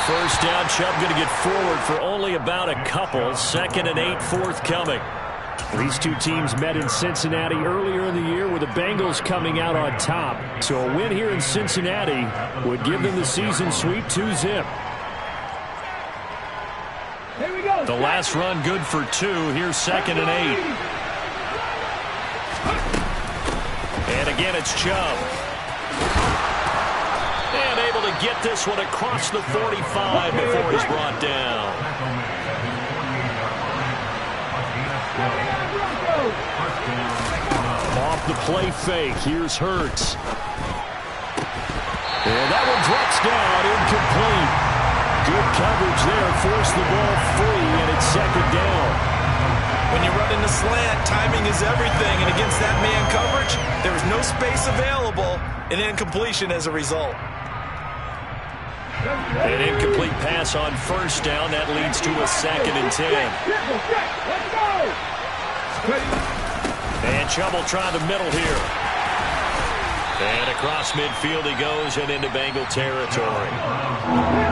First down, Chubb going to get forward for only about a couple. 2nd and 8 forthcoming. These two teams met in Cincinnati earlier in the year with the Bengals coming out on top. So a win here in Cincinnati would give them the season sweep 2-zip. The last run good for 2. Here's 2nd and 8. And again it's Chubb. And able to get this one across the 45 before he's brought down. Off the play fake. Here's Hurts. And that one drops down, incomplete. Good coverage there. Forced the ball free, and it's 2nd down. When you run in the slant, timing is everything. And against that man coverage, there is no space available. An incompletion as a result. An incomplete pass on first down. That leads to a 2nd and 10. And Chubb will try the middle here. And across midfield he goes and into Bengal territory.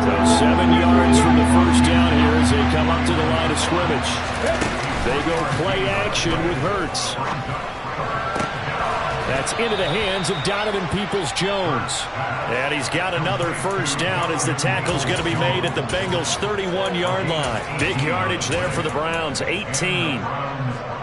So 7 yards from the first down here as they come up to the line of scrimmage. They go play action with Hurts. That's into the hands of Donovan Peoples-Jones. And he's got another first down as the tackle's going to be made at the Bengals' 31-yard line. Big yardage there for the Browns, 18.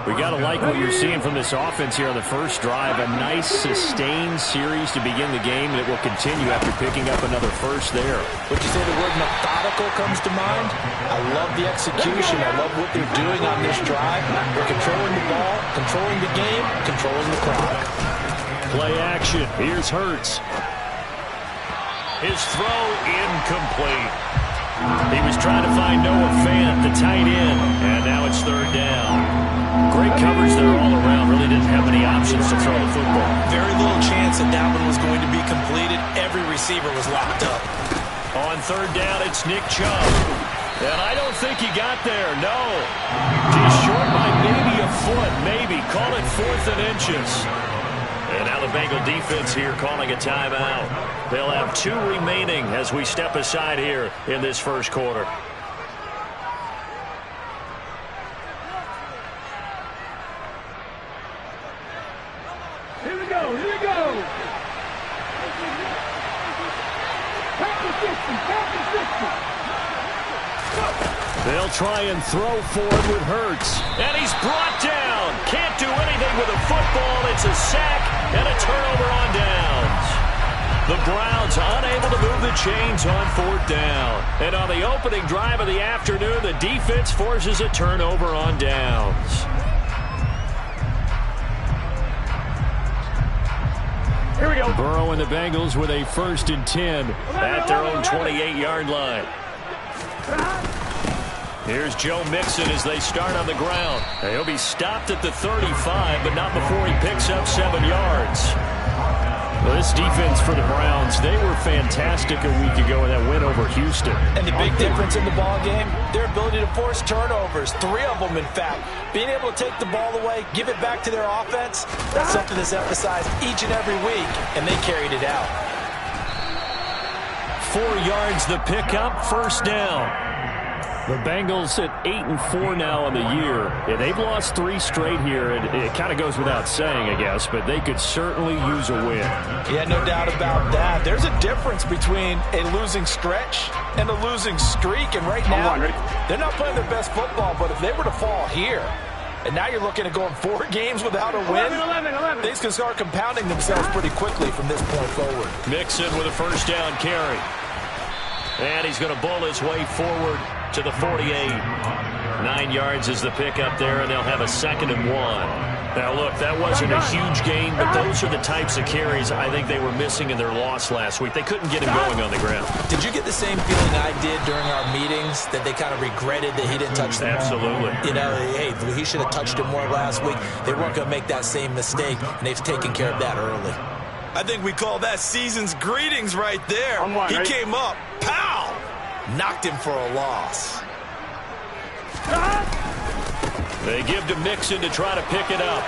We got to like what you're seeing from this offense here on the first drive. A nice sustained series to begin the game, and it will continue after picking up another first there. Would you say the word methodical comes to mind? I love the execution. I love what they're doing on this drive. They're controlling the ball, controlling the game, controlling the clock. Play action. Here's Hurts. His throw incomplete. He was trying to find Noah Fant, the tight end, and now it's 3rd down. Great coverage there all around. Really didn't have many options to throw the football. Very little chance that that one was going to be completed. Every receiver was locked up. On 3rd down, it's Nick Chubb. And I don't think he got there. No. He's short by maybe a foot. Maybe. Call it 4th and inches. And now the Bengal defense here calling a timeout. They'll have 2 remaining as we step aside here in this first quarter. Here we go. They'll try and throw forward with Hurts. And he's brought down. Can't do anything with a football. It's a sack and a turnover on downs. The Browns unable to move the chains on 4th down. And on the opening drive of the afternoon, the defense forces a turnover on downs. Here we go. Burrow and the Bengals with a 1st and 10 at their own 28-yard line. Here's Joe Mixon as they start on the ground. He'll be stopped at the 35, but not before he picks up 7 yards. Well, this defense for the Browns, they were fantastic a week ago in that win over Houston. And the big difference in the ball game, their ability to force turnovers, 3 of them in fact. Being able to take the ball away, give it back to their offense, that's something that's emphasized each and every week, and they carried it out. 4 yards the pickup, 1st down. The Bengals at 8-4 now on the year. Yeah, they've lost 3 straight here. It kind of goes without saying, I guess, but they could certainly use a win. Yeah, no doubt about that. There's a difference between a losing stretch and a losing streak, and right now, they're not playing their best football, but if they were to fall here, and now you're looking at going 4 games without a win, 11. Things can start compounding themselves pretty quickly from this point forward. Mixon with a 1st down carry. And he's going to bull his way forward to the 48. 9 yards is the pickup there, and they'll have a 2nd and 1. Now, look, that wasn't a huge gain, but those are the types of carries I think they were missing in their loss last week. They couldn't get him going on the ground. Did you get the same feeling I did during our meetings, that they kind of regretted that he didn't touch the ball? Absolutely. You know, hey, he should have touched it more last week. They weren't going to make that same mistake, and they've taken care of that early. I think we call that season's greetings right there. He came up, pow! Knocked him for a loss. They give to Mixon to try to pick it up.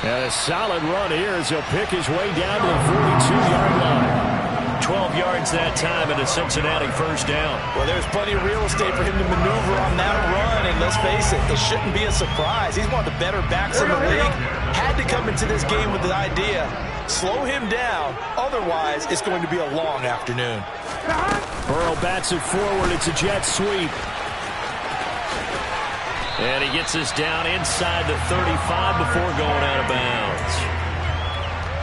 And a solid run here as he'll pick his way down to the 42-yard line. 12 yards that time and a Cincinnati first down. Well, there's plenty of real estate for him to maneuver on that run, and let's face it, it shouldn't be a surprise. He's one of the better backs in the league. Had to come into this game with the idea, slow him down, otherwise it's going to be a long afternoon. Burrow bats it forward. It's a jet sweep. And he gets us down inside the 35 before going out of bounds.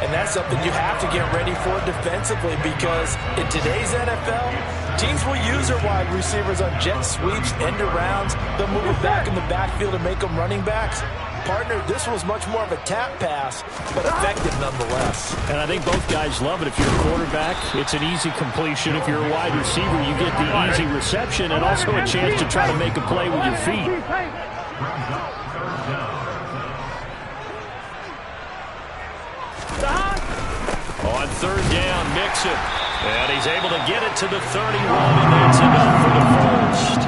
And that's something you have to get ready for defensively, because in today's NFL, teams will use their wide receivers on jet sweeps, end arounds. They'll move it back in the backfield and make them running backs. Partner, this was much more of a tap pass, but effective nonetheless. And I think both guys love it. If you're a quarterback, it's an easy completion. If you're a wide receiver, you get the easy reception and also a chance to try to make a play with your feet. On third down, Mixon. And he's able to get it to the 31, and that's enough for the first.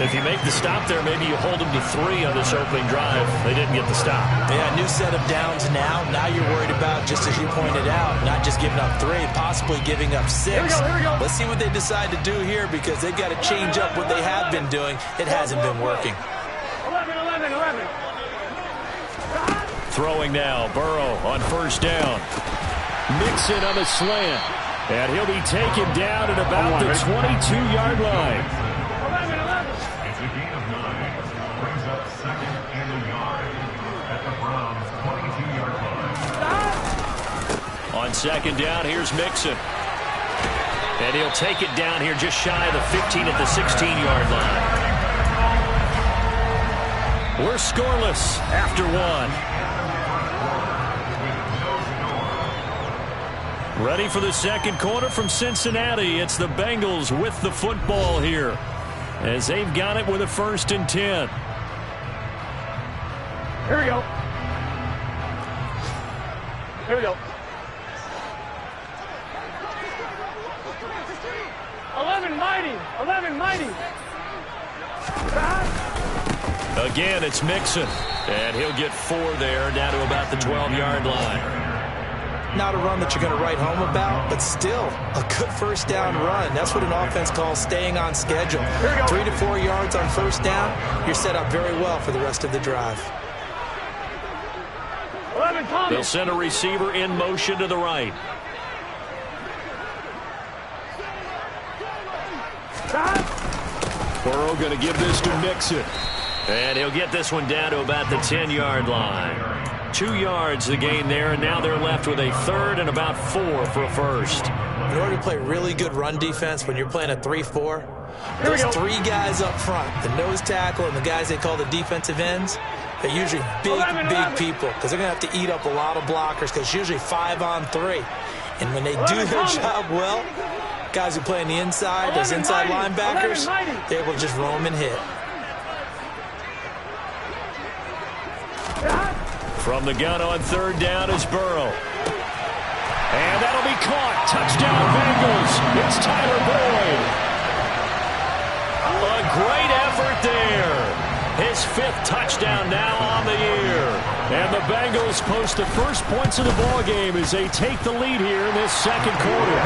If you make the stop there, maybe you hold them to 3 on this opening drive. They didn't get the stop. Yeah, new set of downs now. Now you're worried about, just as you pointed out, not just giving up 3, possibly giving up 6. Here we go. Let's see what they decide to do here, because they've got to change up what they have been doing. It hasn't been working. 11. Throwing now, Burrow on first down. Mixon on a slant. And he'll be taken down at about the 22-yard line. 11. It's a gain of 9. Brings up second and a yard at the Browns' 22-yard line. On second down, here's Mixon. And he'll take it down here just shy of the 15 at the 16-yard line. We're scoreless after 1. Ready for the second quarter from Cincinnati. It's the Bengals with the football here, as they've got it with a 1st and 10. Here we go. 11 mighty. Again, it's Mixon. And he'll get 4 there, down to about the 12-yard line. Not a run that you're going to write home about, but still a good first down run. That's what an offense calls staying on schedule. 3 to 4 yards on first down, you're set up very well for the rest of the drive. 11, They'll send a receiver in motion to the right. Burrow going to give this to Mixon. And he'll get this one down to about the 10-yard line. 2 yards the gain there, and now they're left with a 3rd and about 4 for a first. In order to play really good run defense when you're playing a 3-4, those 3 guys up front, the nose tackle and the guys they call the defensive ends, they're usually big people, because they're going to have to eat up a lot of blockers, because it's usually 5 on 3. And when they do their job well, guys who play on the inside, those inside linebackers, they're able to just roam and hit. From the gun on third down is Burrow. And that'll be caught. Touchdown Bengals. It's Tyler Boyd. A great effort there. His 5th touchdown now on the year. And the Bengals post the first points of the ballgame as they take the lead here in this second quarter.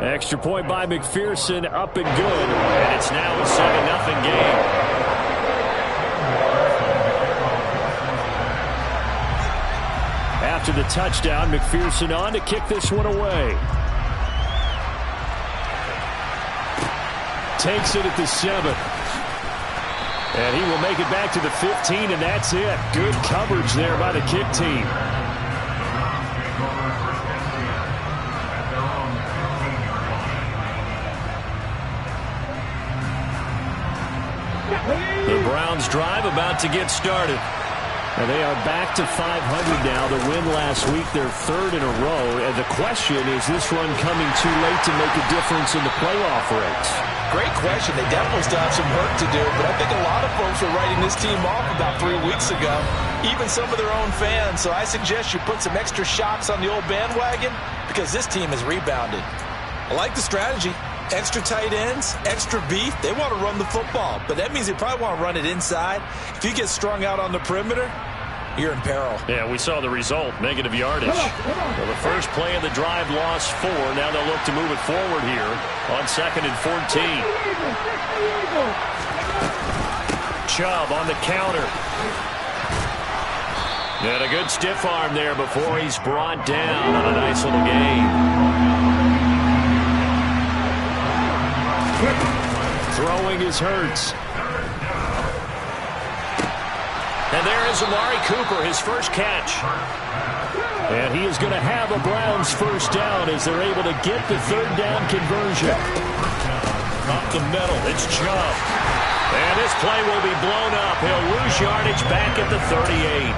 Extra point by McPherson, up and good. And it's now a 7-0 game. After the touchdown, McPherson on to kick this one away. Takes it at the 7. And he will make it back to the 15, and that's it. Good coverage there by the kick team. The Browns drive about to get started. And they are back to 500 now. The win last week, their 3rd in a row. And the question, is this run coming too late to make a difference in the playoff race? Great question. They definitely still have some work to do, but I think a lot of folks were writing this team off about 3 weeks ago, even some of their own fans. So I suggest you put some extra shocks on the old bandwagon, because this team has rebounded. I like the strategy. Extra tight ends, extra beef. They want to run the football, but that means they probably want to run it inside. If you get strung out on the perimeter, you're in peril. Yeah, we saw the result, negative yardage. Well, the first play of the drive lost 4. Now they'll look to move it forward here on 2nd and 14. Chubb on the counter. And a good stiff arm there before he's brought down on a nice little gain. Throwing is Hurts. And there is Amari Cooper, his first catch. And he is going to have a Browns first down as they're able to get the 3rd down conversion. Up the middle, it's Chubb. And this play will be blown up. He'll lose yardage back at the 38.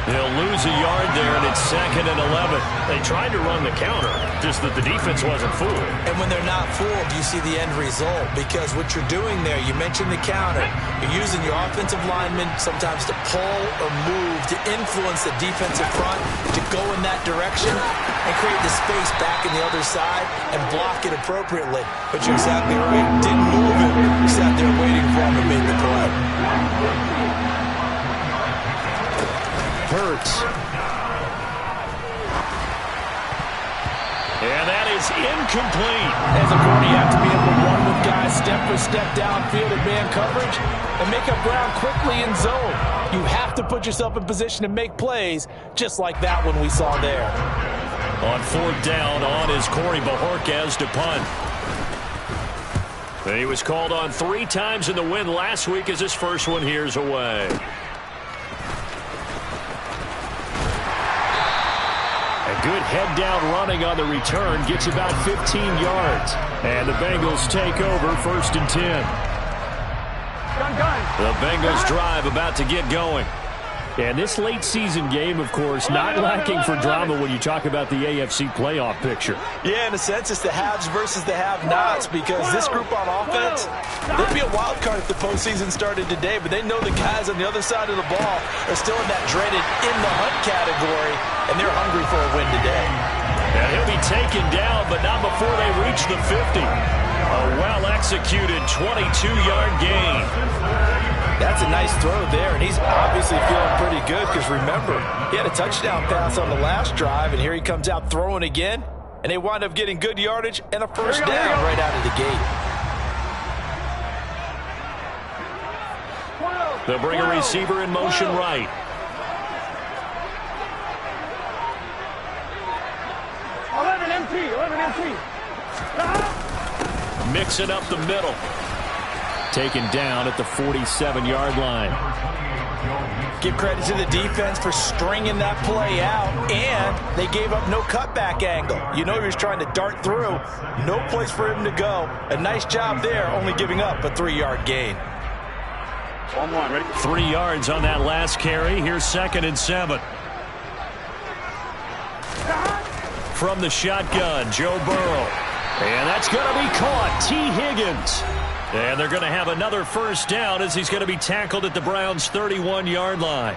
He'll lose a yard there, and it's 2nd and 11. They tried to run the counter, just that the defense wasn't fooled. And when they're not fooled, you see the end result, because what you're doing there, you mentioned the counter. You're using your offensive linemen sometimes to pull or move, to influence the defensive front, to go in that direction and create the space back in the other side and block it appropriately. But you're exactly right. Didn't move it. You sat there waiting for him to make the play. Hurts. And that is incomplete. As a corner, you have to be able to run with guys step for step downfield in man coverage and make up ground quickly in zone. You have to put yourself in position to make plays just like that one we saw there. On 4th down, on is Corey Bojorquez to punt. And he was called on 3 times in the win last week as his first one here's away. Good head down running on the return. Gets about 15 yards. And the Bengals take over 1st and 10. The Bengals drive about to get going. And this late season game, of course, not lacking for drama when you talk about the AFC playoff picture. Yeah, in a sense, it's the haves versus the have-nots, because this group on offense, they'd be a wild card if the postseason started today, but they know the guys on the other side of the ball are still in that dreaded in-the-hunt category, and they're hungry for a win today. And he'll be taken down, but not before they reach the 50. A well-executed 22-yard gain. That's a nice throw there, and he's obviously feeling pretty good because, remember, he had a touchdown pass on the last drive, and here he comes out throwing again, and they wind up getting good yardage and a first down right out of the gate. They'll bring a receiver in motion right. Mixing up the middle. Taken down at the 47-yard line. Give credit to the defense for stringing that play out, and they gave up no cutback angle. You know he was trying to dart through. No place for him to go. A nice job there, only giving up a 3-yard gain. 3 yards on that last carry. Here's 2nd and 7. From the shotgun, Joe Burrow. And that's going to be caught. T. Higgins. And they're going to have another first down as he's going to be tackled at the Browns' 31-yard line.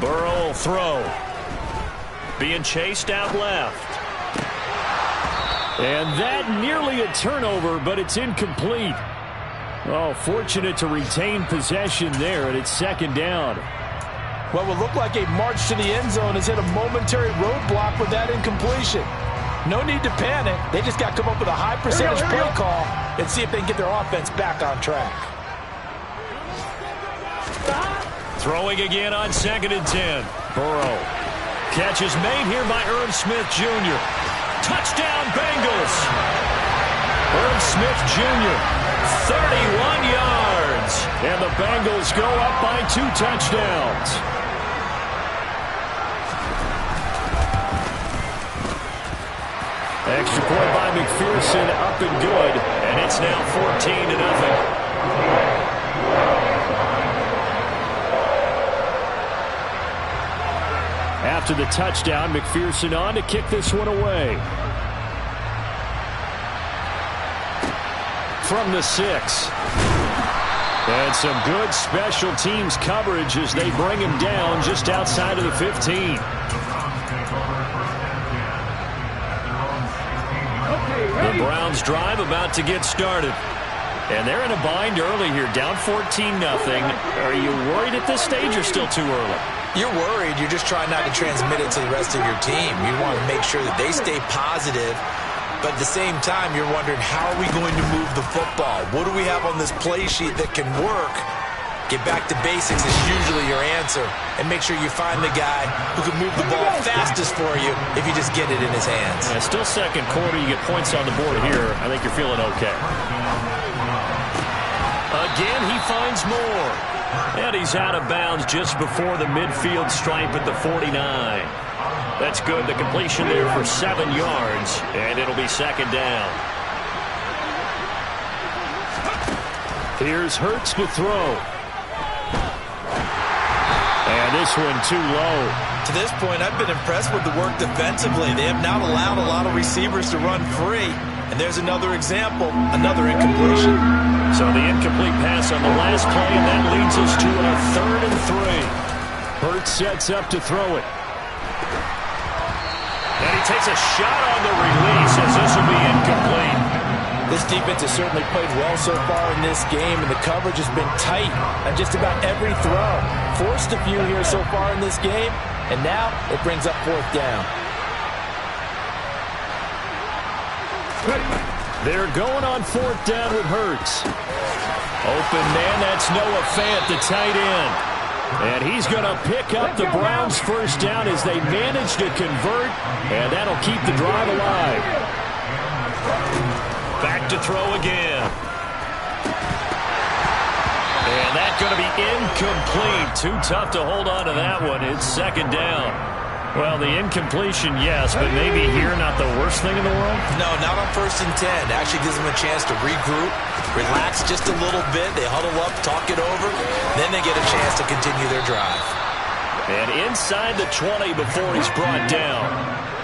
Burrow will throw. Being chased out left. And that nearly a turnover, but it's incomplete. Oh, fortunate to retain possession there, and it's 2nd down. What would look like a march to the end zone has hit a momentary roadblock with that incompletion. No need to panic. They just got to come up with a high percentage play call and see if they can get their offense back on track. Throwing again on 2nd and 10. Burrow. Catch is made here by Irv Smith Jr. Touchdown, Bengals. Irv Smith Jr. 31 yards. And the Bengals go up by 2 touchdowns. Extra point by McPherson, up and good. And it's now 14-0. After the touchdown, McPherson on to kick this one away. From the 6. And some good special teams coverage as they bring him down just outside of the 15. The Browns drive about to get started. And they're in a bind early here, down 14-0. Are you worried at this stage or still too early? You're worried. You're just trying not to transmit it to the rest of your team. You want to make sure that they stay positive. But at the same time, you're wondering, how are we going to move the football? What do we have on this play sheet that can work? Get back to basics is usually your answer. And make sure you find the guy who can move the ball fastest for you if you just get it in his hands. Yeah, still second quarter. You get points on the board here. I think you're feeling okay. Again, he finds more. And he's out of bounds just before the midfield stripe at the 49. That's good. The completion there for 7 yards. And it'll be second down. Here's Hurts to throw. And this one too low. To this point, I've been impressed with the work defensively. They have not allowed a lot of receivers to run free. And there's another example, another incompletion. So the incomplete pass on the last play, and that leads us to a 3rd and 3. Hurts sets up to throw it. And he takes a shot on the release as this will be incomplete. This defense has certainly played well so far in this game, and the coverage has been tight on just about every throw. Forced a few here so far in this game, and now it brings up 4th down. They're going on 4th down with Hurts. Open man, that's Noah Fant, the tight end. And he's going to pick up the Browns' first down as they manage to convert, and that'll keep the drive alive. Back to throw again. And that's going to be incomplete. Too tough to hold on to that one. It's second down. Well, the incompletion, yes, but maybe here not the worst thing in the world? No, not on 1st and 10. Actually gives them a chance to regroup, relax just a little bit. They huddle up, talk it over. Then they get a chance to continue their drive. And inside the 20 before he's brought down.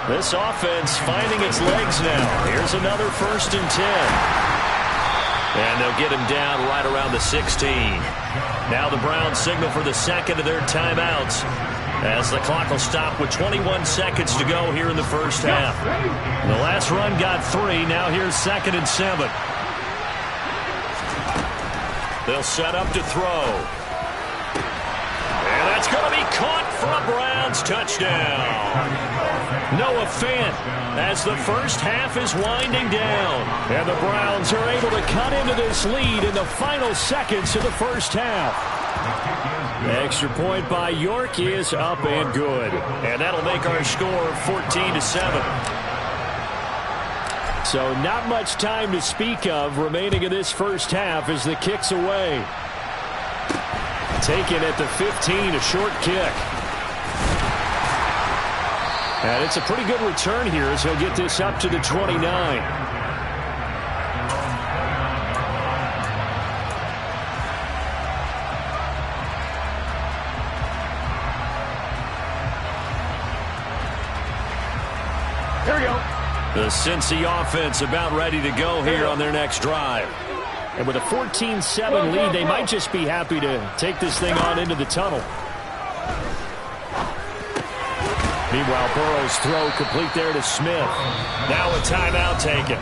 This offense finding its legs now. Here's another 1st and 10. And they'll get him down right around the 16. Now the Browns signal for the second of their timeouts, as the clock will stop with 21 seconds to go here in the first half. The last run got 3. Now here's 2nd and 7. They'll set up to throw. And that's going to be caught for a Browns touchdown. Noah Fant as the first half is winding down. And the Browns are able to cut into this lead in the final seconds of the first half. Extra point by York is up and good. And that'll make our score 14-7. So not much time to speak of remaining in this first half as the kick's away. Taken at the 15, a short kick. And it's a pretty good return here as he'll get this up to the 29. Here we go. The Cincy offense about ready to go here on their next drive. And with a 14-7 lead, they might just be happy to take this thing on into the tunnel. Meanwhile, Burrow's throw complete there to Smith. Now a timeout taken.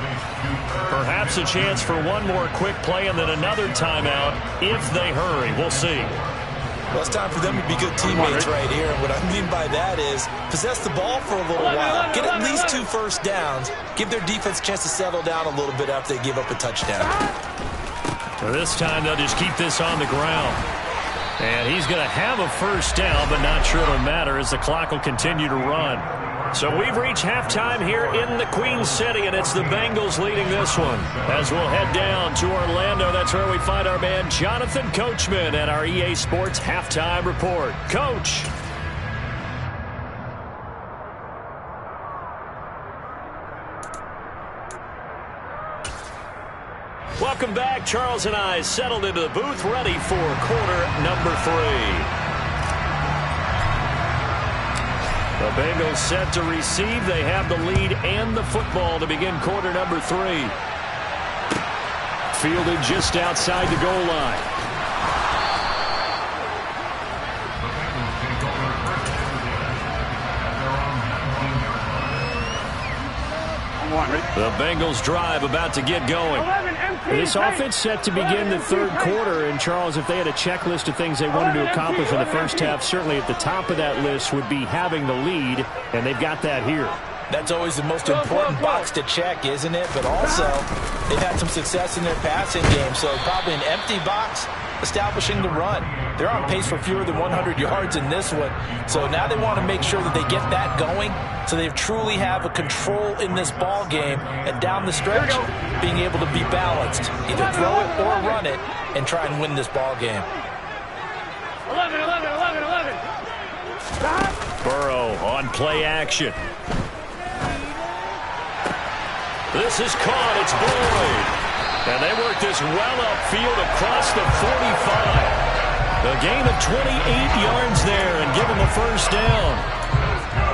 Perhaps a chance for one more quick play and then another timeout if they hurry. We'll see. Well, it's time for them to be good teammates right here. And what I mean by that is possess the ball for a little while. Get at least 2 first downs. Give their defense a chance to settle down a little bit after they give up a touchdown. Well, this time they'll just keep this on the ground. And he's going to have a first down, but not sure it'll matter as the clock will continue to run. So we've reached halftime here in the Queen City, and it's the Bengals leading this one. As we'll head down to Orlando, that's where we find our man Jonathan Coachman at our EA Sports Halftime Report. Coach. Welcome back. Charles and I settled into the booth, ready for quarter number 3. The Bengals set to receive. They have the lead and the football to begin quarter number 3. Fielded just outside the goal line. The Bengals drive about to get going. This offense set to begin the third quarter. And, Charles, if they had a checklist of things they wanted to accomplish in the first half, certainly at the top of that list would be having the lead, and they've got that here. That's always the most important box to check, isn't it? But also, they've had some success in their passing game, so probably an empty box establishing the run. They're on pace for fewer than 100 yards in this one, so now they want to make sure that they get that going so they truly have a control in this ball game, and down the stretch, being able to be balanced. Either throw it or run it and try and win this ball game. 11, 11, 11, 11. Burrow on play action. This is caught. It's Boyd. And they work this well upfield across the 45. A gain of 28 yards there and give him a first down.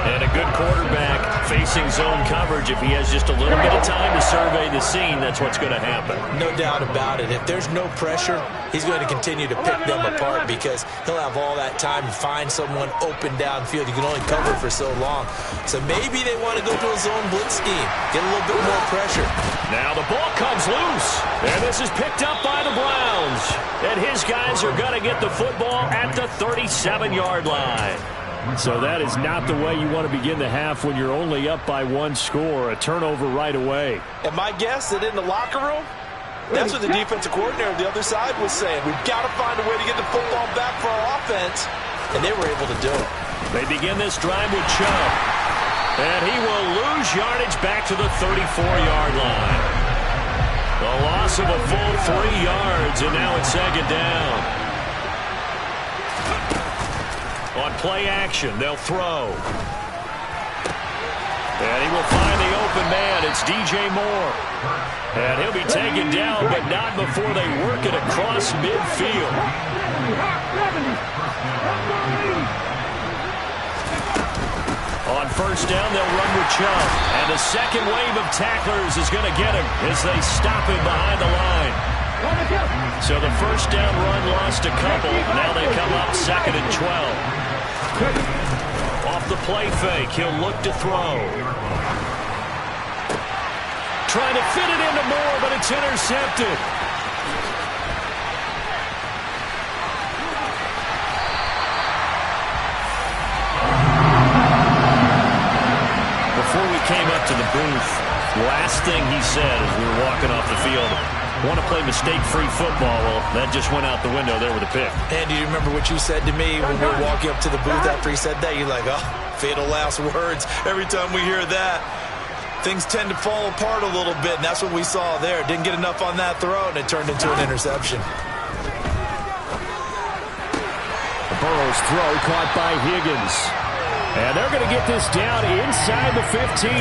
And a good quarterback facing zone coverage. If he has just a little bit of time to survey the scene, that's what's going to happen. No doubt about it. If there's no pressure, he's going to continue to pick them apart because he'll have all that time to find someone open downfield. You can only cover for so long. So maybe they want to go to a zone blitz scheme, get a little bit more pressure. Now the ball comes loose, and this is picked up by the Browns. And his guys are going to get the football at the 37-yard line. So that is not the way you want to begin the half when you're only up by 1 score. A turnover right away. And my guess that in the locker room, that's what the defensive coordinator on the other side was saying. We've got to find a way to get the football back for our offense. And they were able to do it. They begin this drive with Chubb. And he will lose yardage back to the 34-yard line. The loss of a full 3 yards, and now it's second down. On play action, they'll throw. And he will find the open man. It's DJ Moore. And he'll be taken down, but not before they work it across midfield. On first down, they'll run with Chubb. And the second wave of tacklers is going to get him as they stop him behind the line. So the first down run lost a couple. Now they come up 2nd and 12. Off the play fake, he'll look to throw. Trying to fit it into Moore, but it's intercepted. Before we came up to the booth, last thing he said as we were walking off the field, want to play mistake-free football. Well, that just went out the window there with a pick. And do you remember what you said to me when we were walking up to the booth after he said that? You're like, oh, fatal last words. Every time we hear that, things tend to fall apart a little bit, and that's what we saw there. Didn't get enough on that throw, and it turned into an interception. Burrow's throw caught by Higgins. And they're going to get this down inside the 15.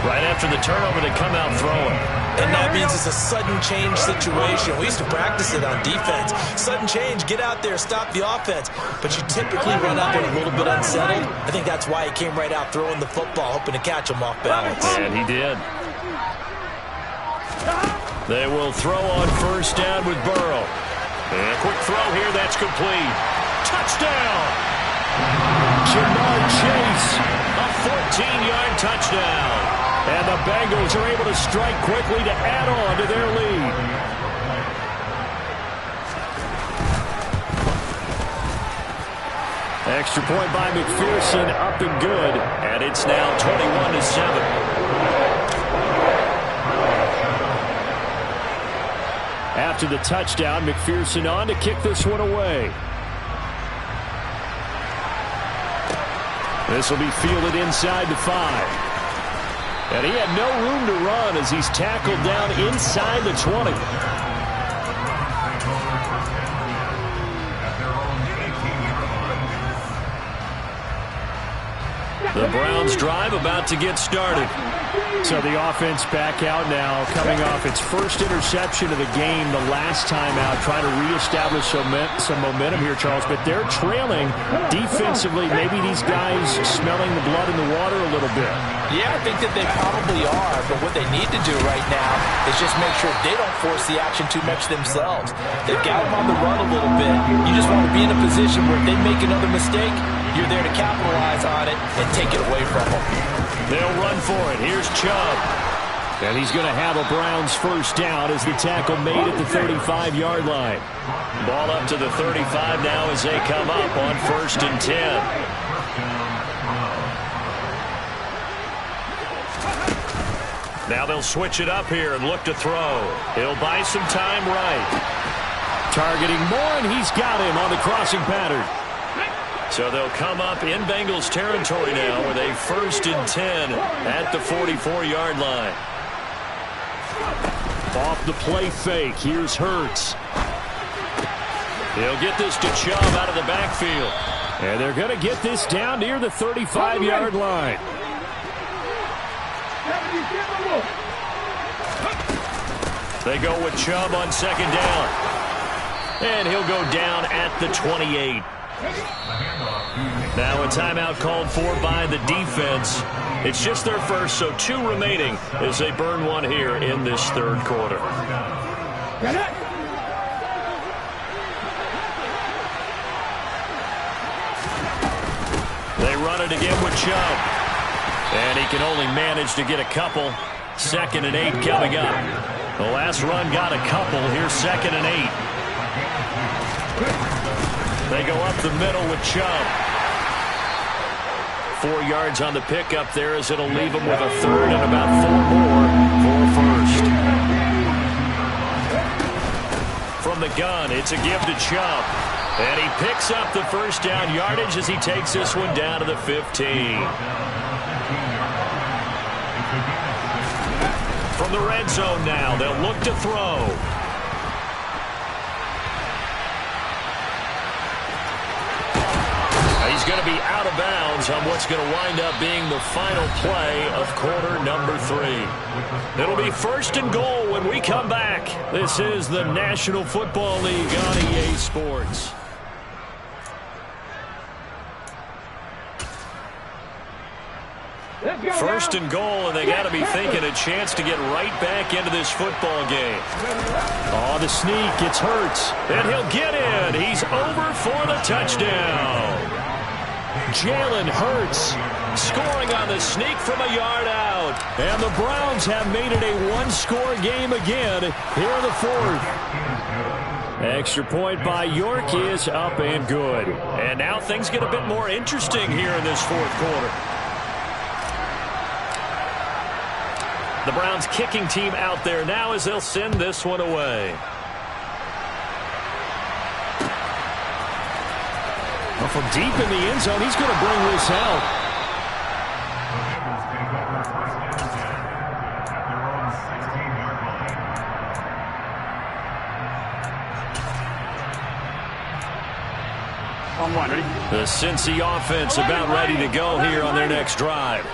Right after the turnover, they come out throwing. And that means it's a sudden change situation. We used to practice it on defense. Sudden change, get out there, stop the offense. But you typically run out there a little bit unsettled. I think that's why he came right out throwing the football, hoping to catch him off balance. And he did. They will throw on first down with Burrow. And a quick throw here, that's complete. Touchdown! Jamar Chase, a 14-yard touchdown. And the Bengals are able to strike quickly to add on to their lead. Extra point by McPherson, up and good. And it's now 21-7. After the touchdown, McPherson on to kick this one away. This will be fielded inside the 5. And he had no room to run as he's tackled down inside the 20. The Browns drive about to get started. So the offense back out now, coming off its first interception of the game the last time out, trying to reestablish some momentum here, Charles. But they're trailing defensively. Maybe these guys smelling the blood in the water a little bit. Yeah, I think that they probably are. But what they need to do right now is just make sure they don't force the action too much themselves. They've got them on the run a little bit. You just want to be in a position where if they make another mistake, you're there to capitalize on it and take it away from them. They'll run for it. Here's Chubb. And he's going to have a Browns first down as the tackle made at the 35-yard line. Ball up to the 35 now as they come up on 1st and 10. Now they'll switch it up here and look to throw. He'll buy some time right. Targeting Moore, and he's got him on the crossing pattern. So they'll come up in Bengals territory now with a 1st and 10 at the 44-yard line. Off the play fake. Here's Hurts. He'll get this to Chubb out of the backfield. And they're going to get this down near the 35-yard line. They go with Chubb on 2nd down. And he'll go down at the 28. Now a timeout called for by the defense. It's just their first, so 2 remaining as they burn one here in this 3rd quarter. They run it again with Chubb. And he can only manage to get a couple. 2nd and 8 coming up. The last run got a couple. Here's 2nd and 8. They go up the middle with Chubb. 4 yards on the pickup there as it'll leave them with a 3rd and about 4 more for 1st. From the gun, it's a give to Chubb. And he picks up the 1st down yardage as he takes this one down to the 15. From the red zone now, they'll look to throw. He's going to be out of bounds on what's going to wind up being the final play of quarter number 3. It'll be 1st and goal when we come back. This is the National Football League on EA Sports. First and goal, and they got to be thinking a chance to get right back into this football game. Oh, the sneak. It's Hurts. And he'll get in. He's over for the touchdown. Jalen Hurts scoring on the sneak from a yard out. And the Browns have made it a one-score game again here in the 4th. Extra point by York is up and good. And now things get a bit more interesting here in this 4th quarter. The Browns kicking team out there now as they'll send this one away. Well, from deep in the end zone, he's going to bring this out. The Cincy offense about ready to go here on their next drive.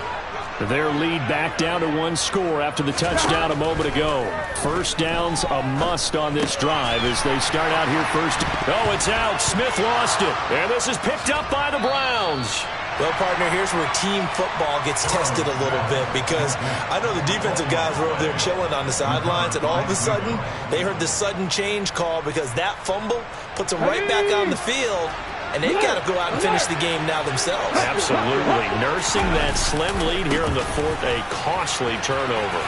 Their lead back down to 1 score after the touchdown a moment ago. 1st down's a must on this drive as they start out here first. Oh, it's out. Smith lost it. And this is picked up by the Browns. Well, partner, here's where team football gets tested a little bit because I know the defensive guys were over there chilling on the sidelines, and all of a sudden, they heard the sudden change call because that fumble puts them right back on the field. And they've got to go out and finish the game now themselves. Absolutely. Nursing that slim lead here in the 4th, a costly turnover.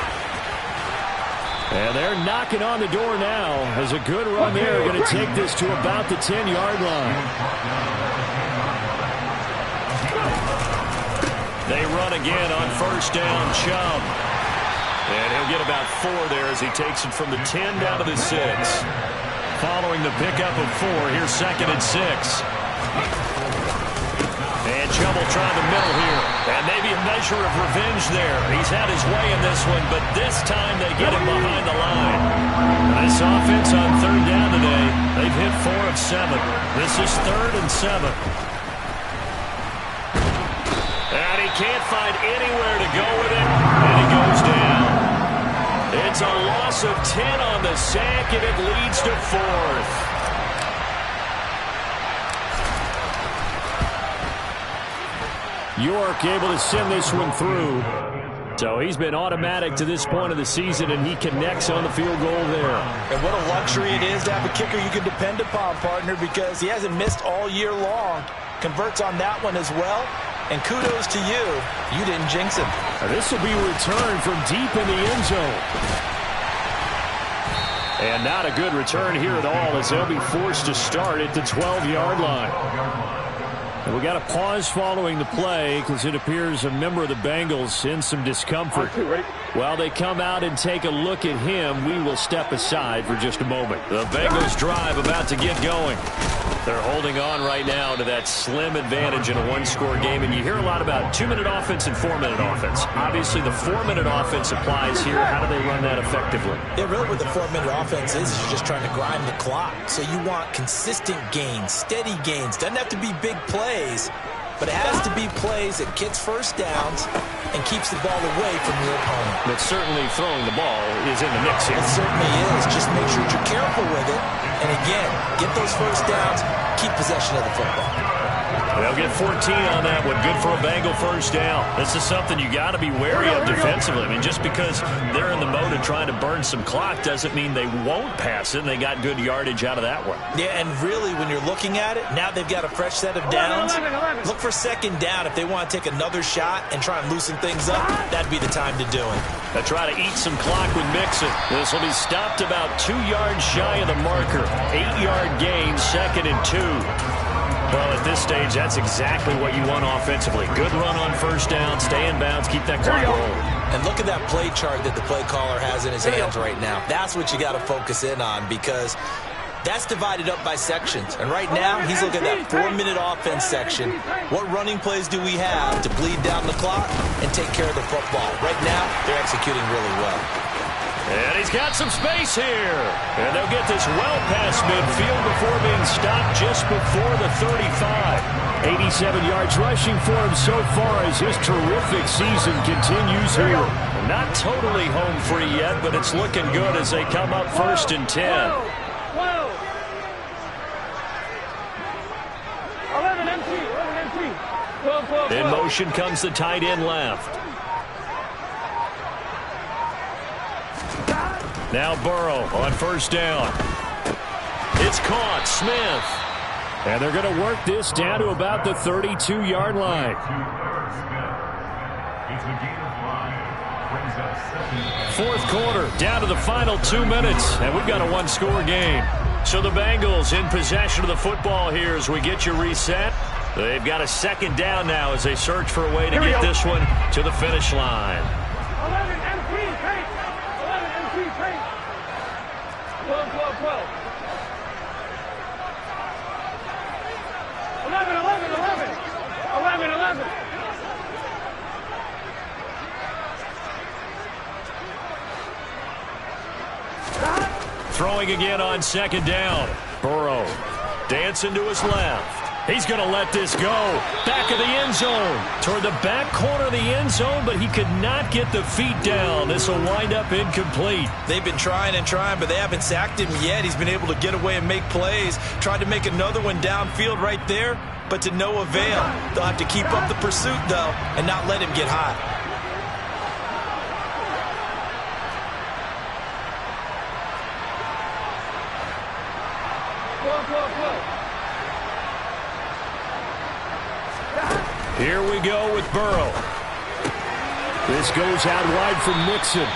And they're knocking on the door now. As a good run there, going to take this to about the 10-yard line. They run again on 1st down, Chubb. And he'll get about 4 there as he takes it from the 10 down to the 6. Following the pickup of 4, here's 2nd and 6. And Chubb will try the middle here. And maybe a measure of revenge there. He's had his way in this one, but this time they get him behind the line. Nice offense on 3rd down today. They've hit 4 of 7. This is 3rd and 7. And he can't find anywhere to go with it, and he goes down. It's a loss of 10 on the sack, and it leads to 4th. York able to send this one through. So he's been automatic to this point of the season, and he connects on the field goal there. And what a luxury it is to have a kicker you can depend upon, partner, because he hasn't missed all year long. Converts on that one as well. And kudos to you. You didn't jinx him. Now this will be returned from deep in the end zone. And not a good return here at all, as they'll be forced to start at the 12-yard line. And we got a pause following the play because it appears a member of the Bengals in some discomfort. While they come out and take a look at him, we will step aside for just a moment. The Bengals drive about to get going. They're holding on right now to that slim advantage in a one-score game, and you hear a lot about 2-minute offense and 4-minute offense. Obviously, the 4-minute offense applies here. How do they run that effectively? Yeah, really what the 4-minute offense is you're just trying to grind the clock. So you want consistent gains, steady gains. Doesn't have to be big plays, but it has to be plays that gets first downs and keeps the ball away from your opponent. But certainly throwing the ball is in the mix here. It certainly is. Just make sure you're careful with it. And again, get those first downs, keep possession of the football. They'll get 14 on that one. Good for a Bengal first down. This is something you got to be wary of defensively. I mean, just because they're in the mode of trying to burn some clock doesn't mean they won't pass it, and they got good yardage out of that one. Yeah, and really, when you're looking at it, now they've got a fresh set of downs. Look for second down. If they want to take another shot and try and loosen things up, that'd be the time to do it. They try to eat some clock with Mixon. This will be stopped about 2 yards shy of the marker. 8-yard gain, 2nd and 2. Well, at this stage, that's exactly what you want offensively. Good run on first down, stay in bounds, keep that clock rolling. And look at that play chart that the play caller has in his hands right now. That's what you got to focus in on, because that's divided up by sections. And right now, he's looking at that 4-minute offense section. What running plays do we have to bleed down the clock and take care of the football? Right now, they're executing really well. And he's got some space here. And they'll get this well past midfield before being stopped just before the 35. 87 yards rushing for him so far as his terrific season continues here. Not totally home free yet, but it's looking good as they come up 1st and 10. 11 empty. 12. In motion comes the tight end left. Now Burrow on first down. It's caught. Smith. And they're going to work this down to about the 32-yard line. Fourth quarter, down to the final 2 minutes, and we've got a one-score game. So the Bengals in possession of the football here as we get you reset. They've got a second down now as they search for a way to get this one to the finish line. 11 empty. 12. 11. Throwing again on second down. Burrow dancing to his left. He's going to let this go. Back of the end zone. Toward the back corner of the end zone, but he could not get the feet down. This will wind up incomplete. They've been trying, but they haven't sacked him yet. He's been able to get away and make plays. Tried to make another one downfield right there, but to no avail. They'll have to keep up the pursuit, though, and not let him get hot. Here we go with Burrow. This goes out wide from Mixon.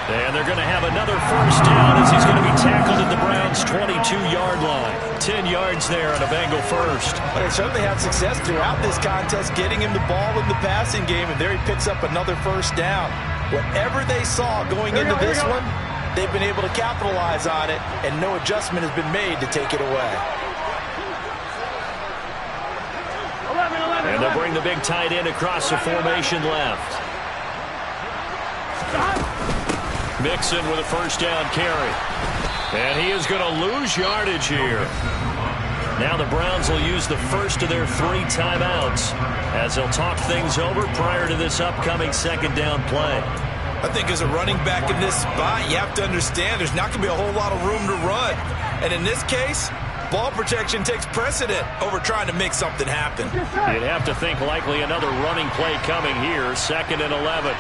And they're going to have another first down as he's going to be tackled at the Browns' 22-yard line. 10 yards there on a Bengal first. But they certainly had success throughout this contest, getting him the ball in the passing game, and there he picks up another first down. Whatever they saw going into this one, they've been able to capitalize on it, and no adjustment has been made to take it away. And they'll bring the big tight end across the formation left. Mixon with a first down carry. And he is going to lose yardage here. Now the Browns will use the first of their 3 timeouts as they'll talk things over prior to this upcoming second down play. I think as a running back in this spot, you have to understand there's not going to be a whole lot of room to run. And in this case, ball protection takes precedent over trying to make something happen. You'd have to think likely another running play coming here, 2nd and 11.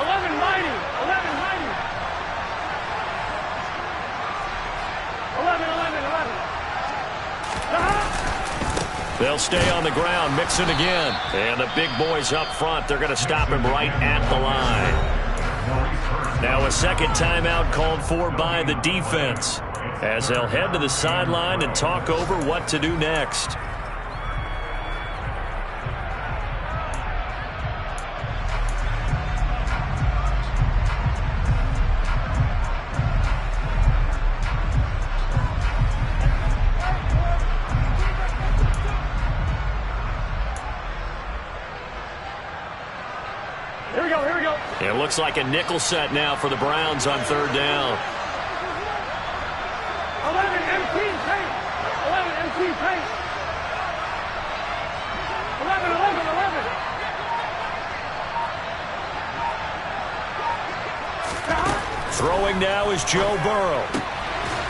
11 mighty. 11 mighty. 11. They'll stay on the ground, mixing again. And the big boys up front, they're going to stop him right at the line. Now a second timeout called for by the defense as they'll head to the sideline and talk over what to do next. It looks like a nickel set now for the Browns on 3rd down. 11 MT paint. 11 MT paint. 11. Throwing now is Joe Burrow.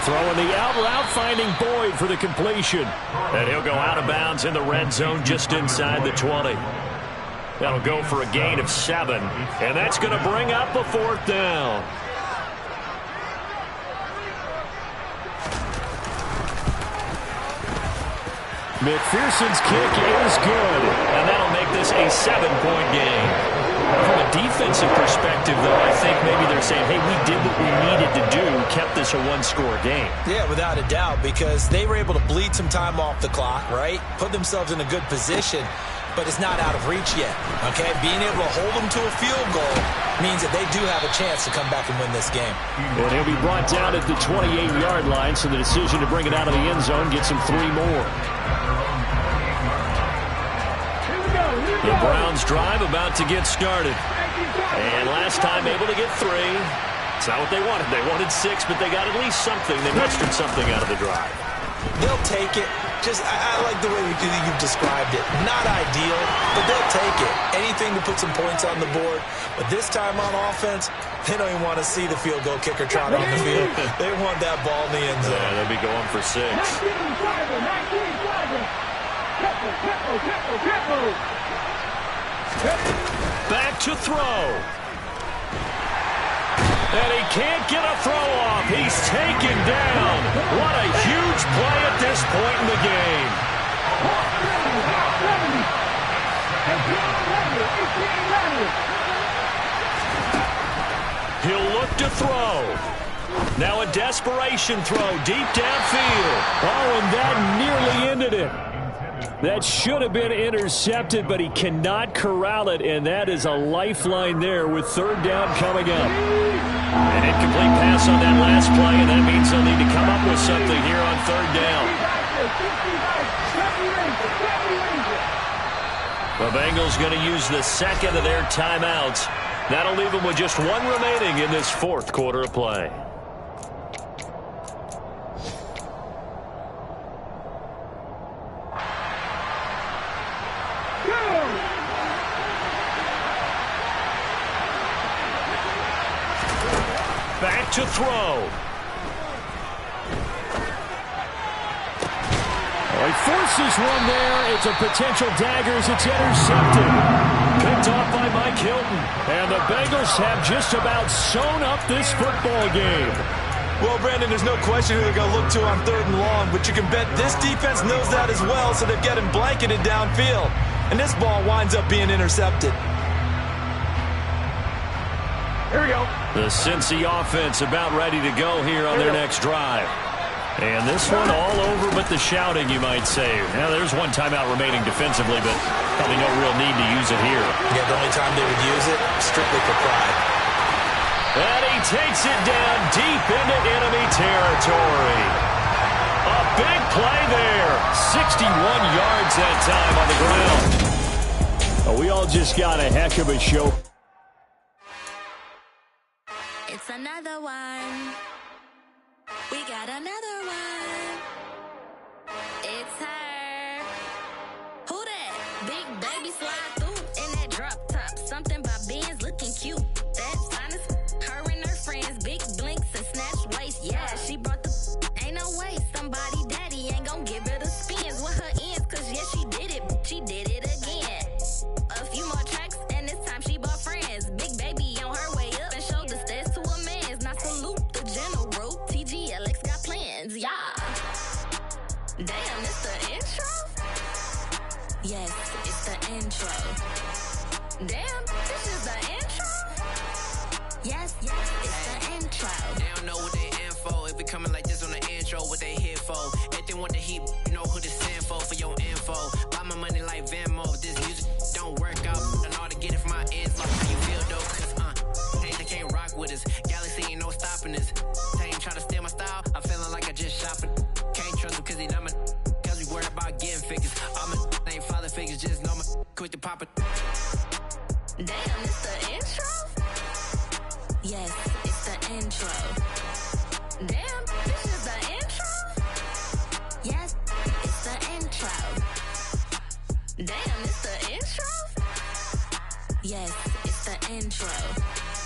Throwing the out route, finding Boyd for the completion. And he'll go out of bounds in the red zone just inside the 20. That'll go for a gain of 7. And that's going to bring up a 4th down. McPherson's kick is good. And that'll make this a 7-point game. From a defensive perspective, though, I think maybe they're saying, hey, we did what we needed to do, kept this a 1-score game. Yeah, without a doubt, because they were able to bleed some time off the clock, right? Put themselves in a good position. But it's not out of reach yet, okay? Being able to hold them to a field goal means that they do have a chance to come back and win this game. And he'll be brought down at the 28-yard line, so the decision to bring it out of the end zone gets him 3 more. The Browns drive about to get started. And last time able to get 3. It's not what they wanted. They wanted 6, but they got at least something. They mustered something out of the drive. They'll take it. I like the way you've described it. Not ideal, but they'll take it. Anything to put some points on the board. But this time on offense, they don't even want to see the field goal kicker trot on the field. They want that ball in the end zone. Yeah, they'll be going for 6. Back to throw. And he can't get a throw off. He's taken down. What a huge play at this point in the game. He'll look to throw. Now a desperation throw deep downfield. Oh, and that nearly ended it. That should have been intercepted, but he cannot corral it, and that is a lifeline there with 3rd down coming up. An incomplete pass on that last play, and that means they'll need to come up with something here on 3rd down. The Bengals going to use the 2nd of their timeouts. That'll leave them with just 1 remaining in this 4th quarter of play. Back to throw. He forces one there. It's a potential dagger as it's intercepted. Picked off by Mike Hilton. And the Bengals have just about sewn up this football game. Well, Brandon, there's no question who they're going to look to on 3rd and long, but you can bet this defense knows that as well, so they're getting blanketed downfield. And this ball winds up being intercepted. Here we go. The Cincy offense about ready to go here on their next drive. And this one all over but the shouting, you might say. Now, there's 1 timeout remaining defensively, but probably no real need to use it here. Yeah, the only time they would use it, strictly for pride. And he takes it down deep into enemy territory. A big play there. 61 yards that time on the ground. We all just got a heck of a show. It's another one. We got another one. It's her. Who that? Big baby slide through in that drop top. Something by Benz looking cute. That's honest. Her and her friends, big blinks and snatch waist. Yeah, she brought the. Ain't no way somebody daddy ain't gon' give her the spins with her ends. Cause yeah, she did it. She did it again. A few more tracks and this time she bought friends. Big baby on her way up and showed the stairs to a man's. Now salute the general. TGLX got plans, yeah. Damn, it's the intro? Yes, it's the intro. Damn, this is the intro? Yes, it's the intro. They don't know what they in for. If we coming like this on the intro, what they here for? If they want the heat, you know who to send for your info. Buy my money like Venmo. If this music don't work out, I know how to get it from my ends. Like how you feel though, cause they can't rock with us. Galaxy ain't no stopping us. They ain't try to steal my style. I'm feeling like I just shopping. Can't trust them cause they dumb. Cause we worried about getting figures. All my ain't father figures, just know my quick to pop it. Damn, it's the intro? Yes, it's the intro. Damn, this is the intro? Yes, it's the intro. Damn, it's the intro? Yes, it's the intro.